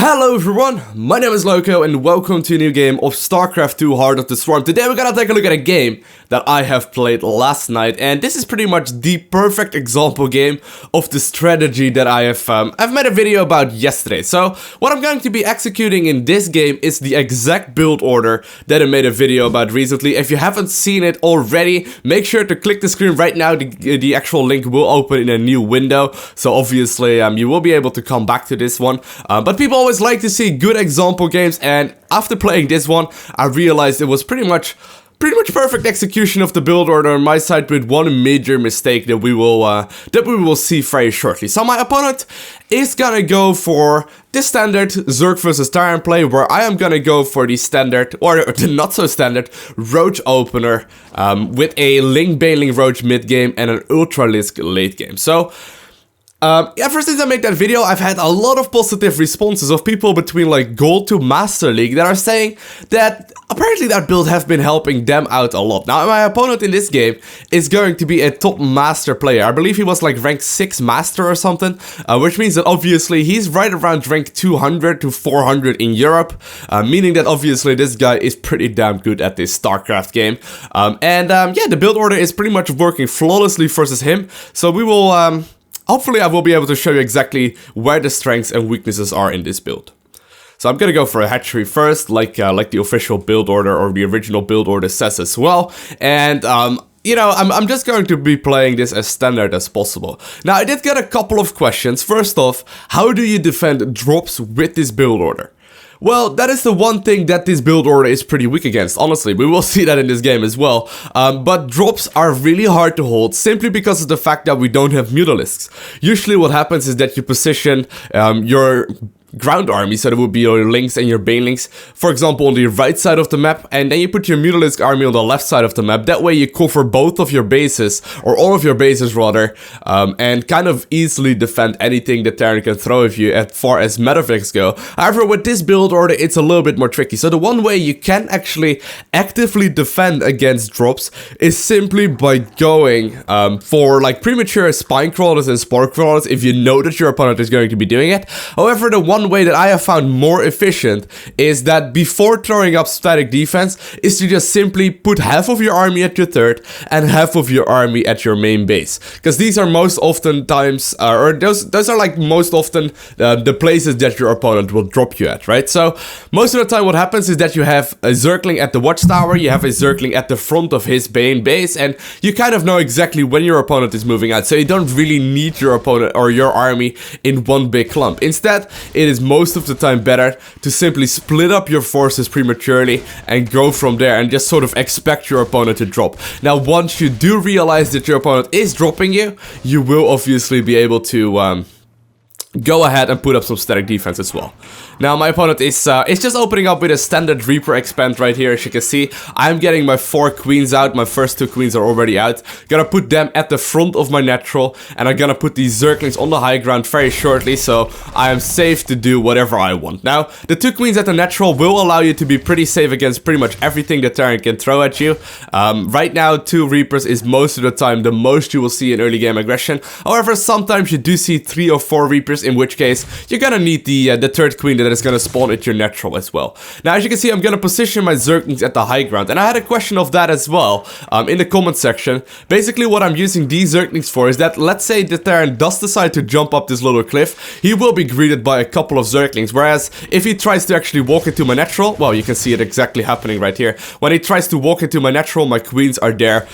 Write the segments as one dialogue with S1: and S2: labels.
S1: Hello everyone, my name is Lowko and welcome to a new game of StarCraft II Heart of the Swarm. Today we're gonna take a look at a game that I have played last night, and this is pretty much the perfect example game of the strategy that I've made a video about yesterday. So what I'm going to be executing in this game is the exact build order that I made a video about recently. If you haven't seen it already, make sure to click the screen right now. The actual link will open in a new window, so obviously you will be able to come back to this one. But people always like to see good example games, and after playing this one I realized it was pretty much perfect execution of the build order on my side, with one major mistake that we will see very shortly. So my opponent is gonna go for the standard Zerg versus Terran play, where I am gonna go for the standard, or the not so standard, Roach opener with a Link Bailing Roach mid game and an Ultralisk late game. So ever since I made that video, I've had a lot of positive responses of people between like Gold to Master League that are saying that apparently that build have been helping them out a lot. Now my opponent in this game is going to be a top Master player. I believe he was like rank 6 Master or something, which means that obviously he's right around rank 200 to 400 in Europe, meaning that obviously this guy is pretty damn good at this StarCraft game. Yeah, the build order is pretty much working flawlessly versus him, so we will hopefully I will be able to show you exactly where the strengths and weaknesses are in this build. So I'm gonna go for a hatchery first, like the official build order or the original build order says as well. And you know, I'm just going to be playing this as standard as possible. Now I did get a couple of questions. First off, how do you defend drops with this build order? Well, that is the one thing that this build order is pretty weak against, honestly. We will see that in this game as well. But drops are really hard to hold simply because of the fact that we don't have Mutalisks. Usually what happens is that you position your ground army, so that would be your links and your banelings, for example, on the right side of the map, and then you put your Mutalisk army on the left side of the map. That way you cover both of your bases, or all of your bases rather, and kind of easily defend anything that Terran can throw at you as far as metaphysics go. However, with this build order it's a little bit more tricky. So the one way you can actually actively defend against drops is simply by going for like premature spine crawlers and spore crawlers if you know that your opponent is going to be doing it. However, the one way that I have found more efficient is that before throwing up static defense is to just simply put half of your army at your third and half of your army at your main base, because these are most often times or those are like most often the places that your opponent will drop you at, right? So most of the time what happens is that you have a Zergling at the watchtower, you have a Zergling at the front of his main base, and you kind of know exactly when your opponent is moving out, so you don't really need your opponent or your army in one big clump. Instead, it is most of the time better to simply split up your forces prematurely and go from there and just sort of expect your opponent to drop. Now once you do realize that your opponent is dropping you, you will obviously be able to go ahead and put up some static defense as well. Now my opponent is just opening up with a standard Reaper expand right here. As you can see, I'm getting my 4 queens out. My first 2 queens are already out. Gonna put them at the front of my natural, and I'm gonna put these Zerglings on the high ground very shortly, so I am safe to do whatever I want. Now the 2 queens at the natural will allow you to be pretty safe against pretty much everything that Terran can throw at you. Right now 2 Reapers is most of the time the most you will see in early game aggression. However, sometimes you do see 3 or 4 Reapers, in which case you're gonna need the 3rd queen that is gonna spawn at your natural as well. Now as you can see, I'm gonna position my Zerglings at the high ground, and I had a question of that as well in the comment section. Basically what I'm using these Zerglings for is that, let's say the Terran does decide to jump up this little cliff, he will be greeted by a couple of Zerglings, whereas if he tries to actually walk into my natural, well, you can see it exactly happening right here. When he tries to walk into my natural, my queens are there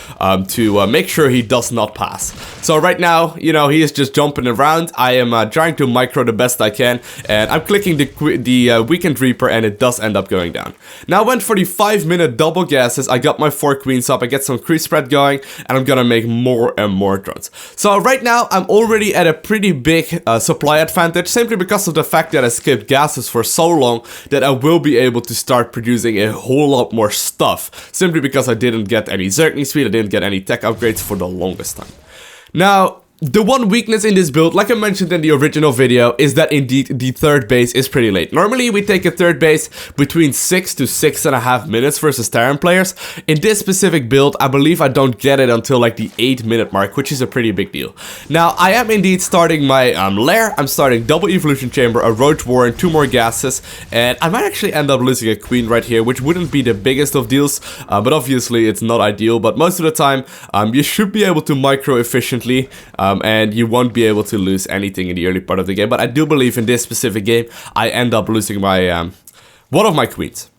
S1: to make sure he does not pass. So right now, you know, he is just jumping around. I am trying to micro the best I can, and I'm clicking the Weekend Reaper, and it does end up going down. Now I went for the 5-minute double gases. I got my 4 queens up, I get some creep spread going, and I'm gonna make more and more drones. So right now I'm already at a pretty big supply advantage, simply because of the fact that I skipped gases for so long that I will be able to start producing a whole lot more stuff, simply because I didn't get any Zergling speed, I didn't get any tech upgrades for the longest time. Now The one weakness in this build, like I mentioned in the original video, is that indeed the third base is pretty late. Normally we take a third base between 6 to 6.5 minutes versus Terran players. In this specific build, I believe I don't get it until like the 8-minute mark, which is a pretty big deal. Now, I am indeed starting my lair. I'm starting double evolution chamber, a roach warren, 2 more gases, and I might actually end up losing a queen right here, which wouldn't be the biggest of deals, but obviously it's not ideal. But most of the time, you should be able to micro efficiently, and you won't be able to lose anything in the early part of the game. But I do believe in this specific game, I end up losing my one of my queens.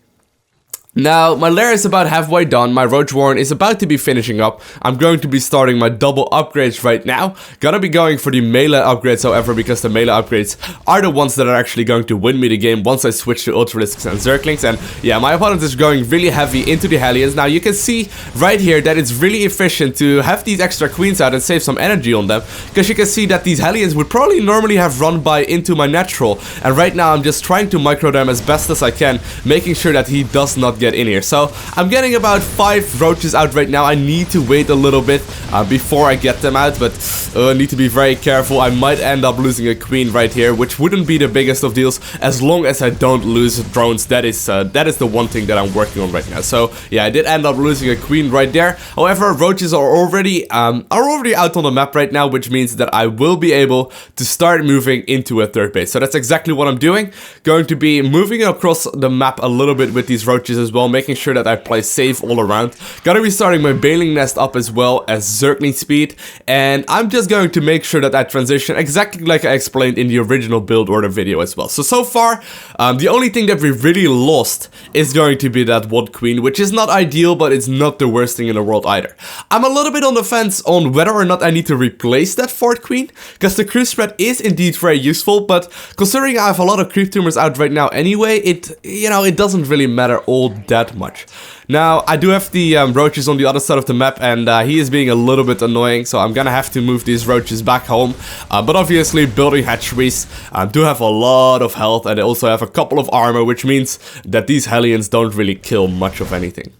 S1: Now, my lair is about halfway done, my roach warren is about to be finishing up. I'm going to be starting my double upgrades right now. Gonna be going for the melee upgrades, however, because the melee upgrades are the ones that are actually going to win me the game once I switch to ultralisks and zerglings. And yeah, my opponent is going really heavy into the hellions. Now, you can see right here that it's really efficient to have these extra queens out and save some energy on them, because you can see that these hellions would probably normally have run by into my natural, and right now I'm just trying to micro them as best as I can, making sure that he does not get in here. So I'm getting about 5 roaches out right now. I need to wait a little bit before I get them out, but I need to be very careful. I might end up losing a queen right here, which wouldn't be the biggest of deals as long as I don't lose drones. That is the one thing that I'm working on right now. So yeah, I did end up losing a queen right there. However, roaches are already out on the map right now, which means that I will be able to start moving into a third base. So that's exactly what I'm doing. Going to be moving across the map a little bit with these roaches as well, making sure that I play safe all around. Gotta be starting my baling nest up as well as zergling speed, and I'm just going to make sure that I transition exactly like I explained in the original build order video as well. So far, the only thing that we really lost is going to be that one queen, which is not ideal, but it's not the worst thing in the world either. I'm a little bit on the fence on whether or not I need to replace that fourth queen, because the creep spread is indeed very useful, but considering I have a lot of creep tumors out right now anyway, it doesn't really matter all that much. Now, I do have the roaches on the other side of the map, and he is being a little bit annoying, so I'm gonna have to move these roaches back home. But obviously, building hatcheries do have a lot of health, and they also have a couple of armor, which means that these hellions don't really kill much of anything.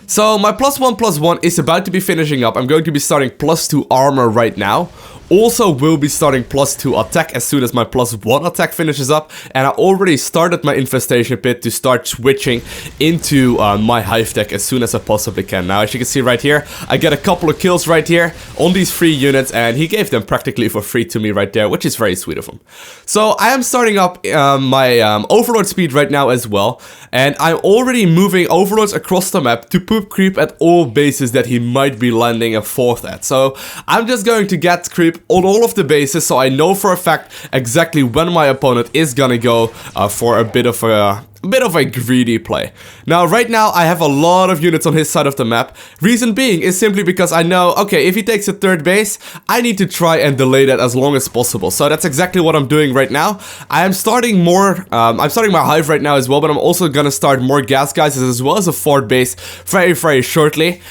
S1: So, my +1/+1 is about to be finishing up. I'm going to be starting +2 armor right now. Also will be starting +2 attack as soon as my +1 attack finishes up, and I already started my infestation pit to start switching into my hive tech as soon as I possibly can. Now, as you can see right here, I get a couple of kills right here on these 3 units, and he gave them practically for free to me right there, which is very sweet of him. So I am starting up my overlord speed right now as well, and I'm already moving overlords across the map to poop creep at all bases that he might be landing a 4th at. So I'm just going to get creep on all of the bases, so I know for a fact exactly when my opponent is gonna go for a bit of a greedy play. Now, right now, I have a lot of units on his side of the map. Reason being is simply because I know, okay, if he takes a third base, I need to try and delay that as long as possible. So that's exactly what I'm doing right now. I am starting I'm starting my hive right now as well, but I'm also gonna start more gas guys as well as a 4th base very, very shortly.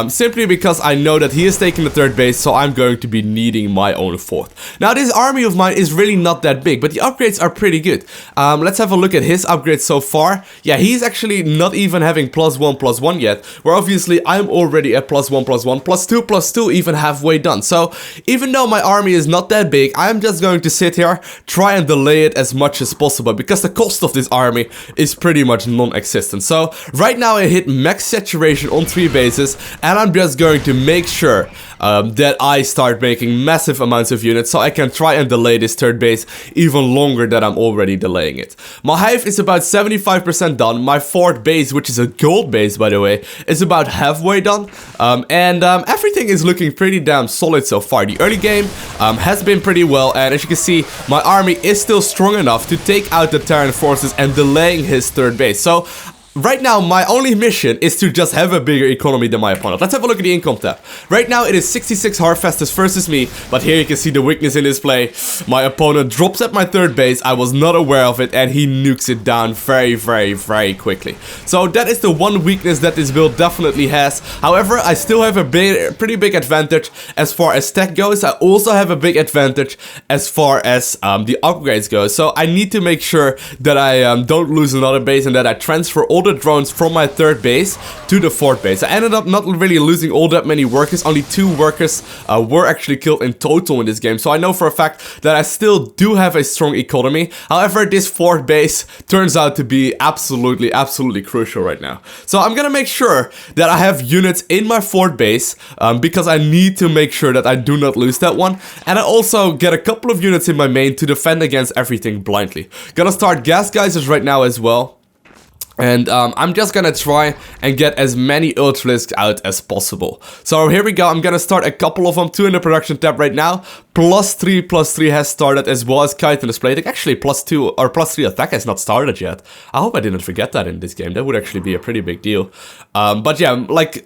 S1: Simply because I know that he is taking the 3rd base, so I'm going to be needing my own 4th. Now, this army of mine is really not that big, but the upgrades are pretty good. Let's have a look at his upgrades so far. Yeah, he's actually not even having +1/+1 yet, where obviously I'm already at +1/+1, +2/+2, even halfway done. So even though my army is not that big, I'm just going to sit here, try and delay it as much as possible, because the cost of this army is pretty much non-existent. So right now I hit max saturation on 3 bases, and I'm just going to make sure that I start making massive amounts of units, so I can try and delay this 3rd base even longer than I'm already delaying it. My hive is about 75% done. My 4th base, which is a gold base by the way, is about halfway done, and everything is looking pretty damn solid so far. The early game has been pretty well, and as you can see, my army is still strong enough to take out the Terran forces and delaying his 3rd base. So right now, my only mission is to just have a bigger economy than my opponent. Let's have a look at the income tab. Right now, it is 66 harvesters versus me, but here you can see the weakness in this play. My opponent drops at my 3rd base. I was not aware of it, and he nukes it down very, very, very quickly. So that is the one weakness that this build definitely has. However, I still have a pretty big advantage as far as tech goes. I also have a big advantage as far as the upgrades go. So I need to make sure that I don't lose another base and that I transfer all all the drones from my third base to the fourth base. I ended up not really losing all that many workers. Only 2 workers were actually killed in total in this game. So I know for a fact that I still do have a strong economy. However, this fourth base turns out to be absolutely crucial right now. So I'm gonna make sure that I have units in my fourth base because I need to make sure that I do not lose that one. And I also get a couple of units in my main to defend against everything blindly. Gonna start gas geysers right now as well. And I'm just gonna try and get as many ultralisks out as possible. So here we go, I'm gonna start a couple of them, 2 in the production tab right now. +3 has started, as well as chitinous plating. Actually, +2 or +3 attack has not started yet. I hope I didn't forget that in this game. That would actually be a pretty big deal. But yeah, like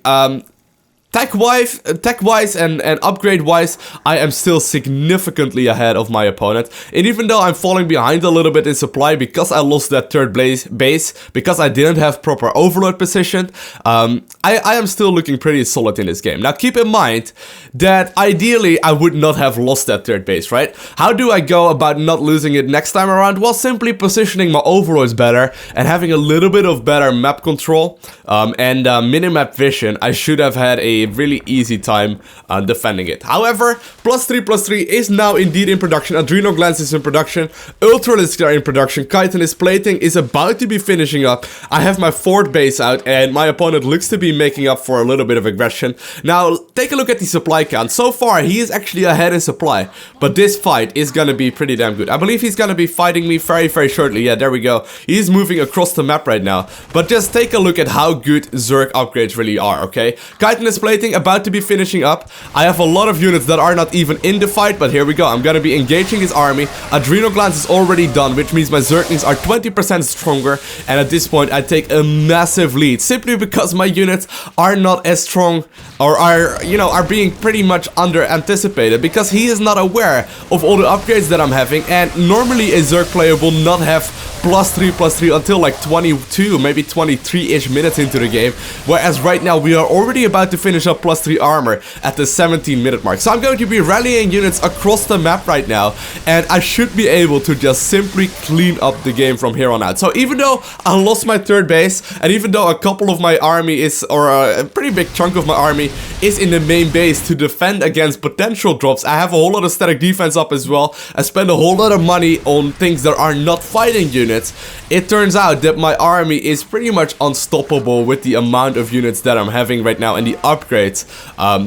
S1: tech-wise and upgrade-wise, I am still significantly ahead of my opponent. And even though I'm falling behind a little bit in supply because I lost that third base, because I didn't have proper overload position, I am still looking pretty solid in this game. Now keep in mind that ideally I would not have lost that third base, right? How do I go about not losing it next time around? Well, simply positioning my overlords better and having a little bit of better map control and minimap vision. I should have had a really easy time defending it. However, +3 is now indeed in production. Adrenal glands is in production. Ultralisks are in production. Chitinous plating is about to be finishing up. I have my fourth base out and my opponent looks to be making up for a little bit of aggression. Now, take a look at the supply count. So far, he is actually ahead in supply, but this fight is gonna be pretty damn good. I believe he's gonna be fighting me very shortly. Yeah, there we go. He's moving across the map right now. But just take a look at how good Zerg upgrades really are, okay? Chitinous plating about to be finishing up. I have a lot of units that are not even in the fight, but here we go. I'm gonna be engaging his army. Adrenal glands is already done, which means my Zerglings are 20% stronger, and at this point I take a massive lead, simply because my units are not as strong, or are, you know, are being pretty much under anticipated, because he is not aware of all the upgrades that I'm having, and normally a Zerg player will not have +3 until like 22, maybe 23-ish minutes into the game, whereas right now we are already about to finish up +3 armor at the 17-minute mark. So I'm going to be rallying units across the map right now, and I should be able to just simply clean up the game from here on out. So even though I lost my third base, and even though a couple of my army is, or a pretty big chunk of my army is in the main base to defend against potential drops, I have a whole lot of static defense up as well. I spend a whole lot of money on things that are not fighting units. It turns out that my army is pretty much unstoppable with the amount of units that I'm having right now and the upgrades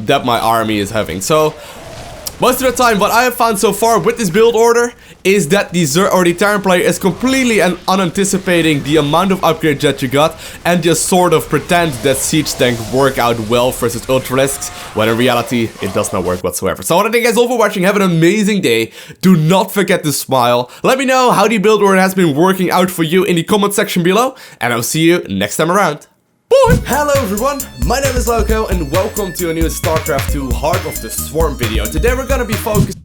S1: that my army is having. So most of the time, what I have found so far with this build order is that the Zerg or the Terran player is completely unanticipating the amount of upgrades that you got, and just sort of pretend that siege tank work out well versus ultralisks, when in reality it does not work whatsoever. So I want to thank you guys all for watching. Have an amazing day. Do not forget to smile. Let me know how the build order has been working out for you in the comment section below, and I'll see you next time around. Boy. Hello everyone, my name is Lowko and welcome to a new StarCraft II Heart of the Swarm video. Today we're gonna be focused